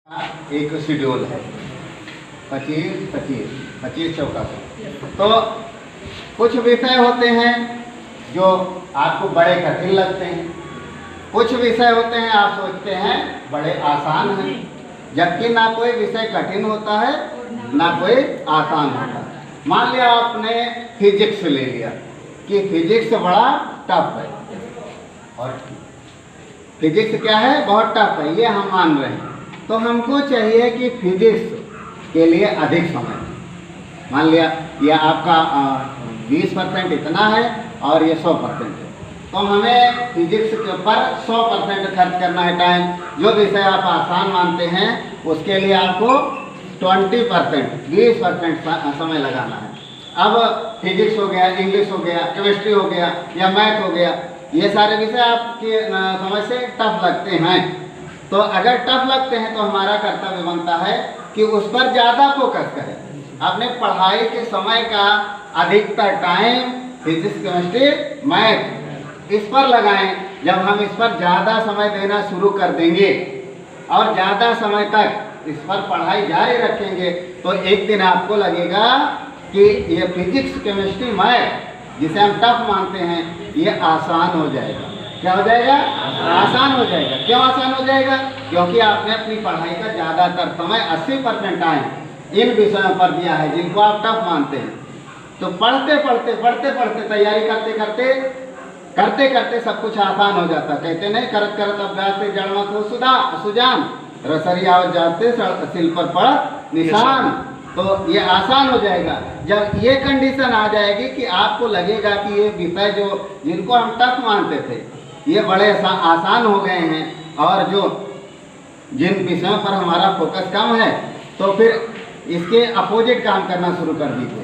एक शेड्यूल है 25 चौका से। तो कुछ विषय होते हैं जो आपको बड़े कठिन लगते हैं, कुछ विषय होते हैं आप सोचते हैं बड़े आसान हैं, जबकि ना कोई विषय कठिन होता है ना कोई आसान होता है। मान लिया आपने फिजिक्स ले लिया कि फिजिक्स बड़ा टफ है, और फिजिक्स क्या है, बहुत टफ है, ये हम मान रहे हैं। तो हमको चाहिए कि फिजिक्स के लिए अधिक समय, मान लिया ये आपका 20% इतना है और ये 100% है, तो हमें फिजिक्स के ऊपर 100% खर्च करना है टाइम। जो विषय आप आसान मानते हैं उसके लिए आपको 20% समय लगाना है। अब फिजिक्स हो गया, इंग्लिश हो गया, केमिस्ट्री हो गया या मैथ हो गया, ये सारे विषय आपके समझ से टफ लगते हैं। तो अगर टफ लगते हैं तो हमारा कर्तव्य बनता है कि उस पर ज़्यादा फोकस करें, अपने पढ़ाई के समय का अधिकतर टाइम फिजिक्स, केमिस्ट्री, मैथ इस पर लगाएं। जब हम इस पर ज़्यादा समय देना शुरू कर देंगे और ज़्यादा समय तक इस पर पढ़ाई जारी रखेंगे तो एक दिन आपको लगेगा कि ये फिजिक्स, केमिस्ट्री, मैथ जिसे हम टफ मानते हैं ये आसान हो जाएगा। क्या हो जाएगा? आसान हो जाएगा। क्यों आसान हो जाएगा? क्योंकि आपने अपनी पढ़ाई का ज़्यादातर समय 80% टाइम इन विषयों पर दिया है जिनको आप टफ मानते हैं। तो पढ़ते पढ़ते तैयारी करते करते सब कुछ आसान हो जाता। कहते नहीं, करत करत अभ्यास से जड़ मत हो सुजान, रसरिया जाते सिल पर पड़ निशान। तो ये आसान हो जाएगा। जब ये कंडीशन आ जाएगी कि आपको लगेगा कि ये विषय जो जिनको हम टफ मानते थे ये बड़े आसान हो गए हैं, और जो जिन विषयों पर हमारा फोकस कम है तो फिर इसके अपोजिट काम करना शुरू कर दीजिए।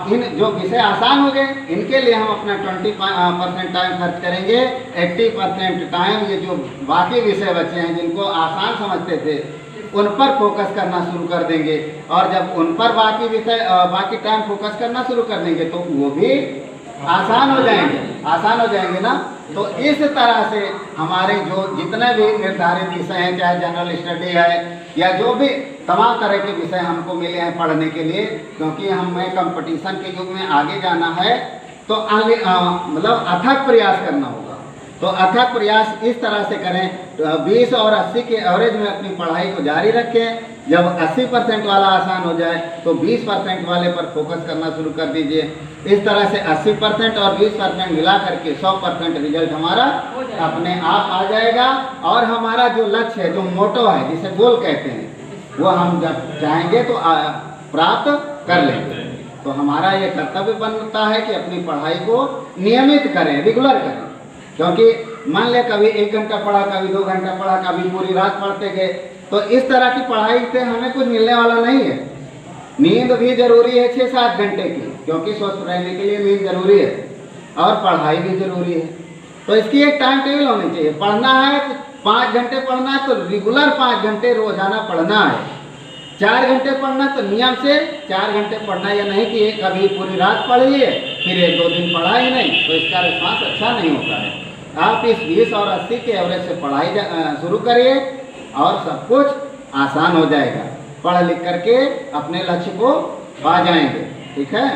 इन जो विषय आसान हो गए इनके लिए हम अपना 20% टाइम खर्च करेंगे, 80% टाइम ये जो बाकी विषय बचे हैं जिनको आसान समझते थे उन पर फोकस करना शुरू कर देंगे। और जब उन पर बाकी टाइम फोकस करना शुरू कर देंगे तो वो भी आसान हो जाएंगे ना। तो इस तरह से हमारे जो जितने भी निर्धारित विषय हैं, चाहे जनरल स्टडी है या जो भी तमाम तरह के विषय हमको मिले हैं पढ़ने के लिए, क्योंकि हमें कंपटीशन के युग में आगे जाना है तो मतलब अथक प्रयास करना होगा। तो अथक प्रयास इस तरह से करें, 20 और 80 के एवरेज में अपनी पढ़ाई को जारी रखें। जब 80% वाला आसान हो जाए तो 20% वाले पर फोकस करना शुरू कर दीजिए। इस तरह से 80% और 20% मिला करके 100% रिजल्ट हमारा अपने आप आ जाएगा। और हमारा जो लक्ष्य है, जो मोटो है, जिसे गोल कहते हैं, वो हम जब चाहेंगे तो प्राप्त कर लेंगे। तो हमारा ये कर्तव्य बनता है कि अपनी पढ़ाई को नियमित करें, रेगुलर करें। क्योंकि मान लिया कभी 1 घंटा पढ़ा, कभी 2 घंटा पढ़ा, कभी पूरी रात पढ़ते गए, तो इस तरह की पढ़ाई से हमें कुछ मिलने वाला नहीं है। नींद भी जरूरी है 6-7 घंटे की, क्योंकि स्वस्थ रहने के लिए नींद जरूरी है और पढ़ाई भी जरूरी है। तो इसकी एक टाइम टेबल होनी चाहिए। पढ़ना है तो 5 घंटे पढ़ना है तो रेगुलर 5 घंटे रोजाना पढ़ना है। 4 घंटे पढ़ना तो नियम से 4 घंटे पढ़ना, या नहीं कि कभी पूरी रात पढ़ लिए फिर 1-2 दिन पढ़ा ही नहीं, तो इसका रिस्पॉन्स अच्छा नहीं होता है। आप इस 20 और 80 के एवरेज से पढ़ाई शुरू करिए और सब कुछ आसान हो जाएगा। पढ़ लिख करके अपने लक्ष्य को पा जाएंगे। ठीक है।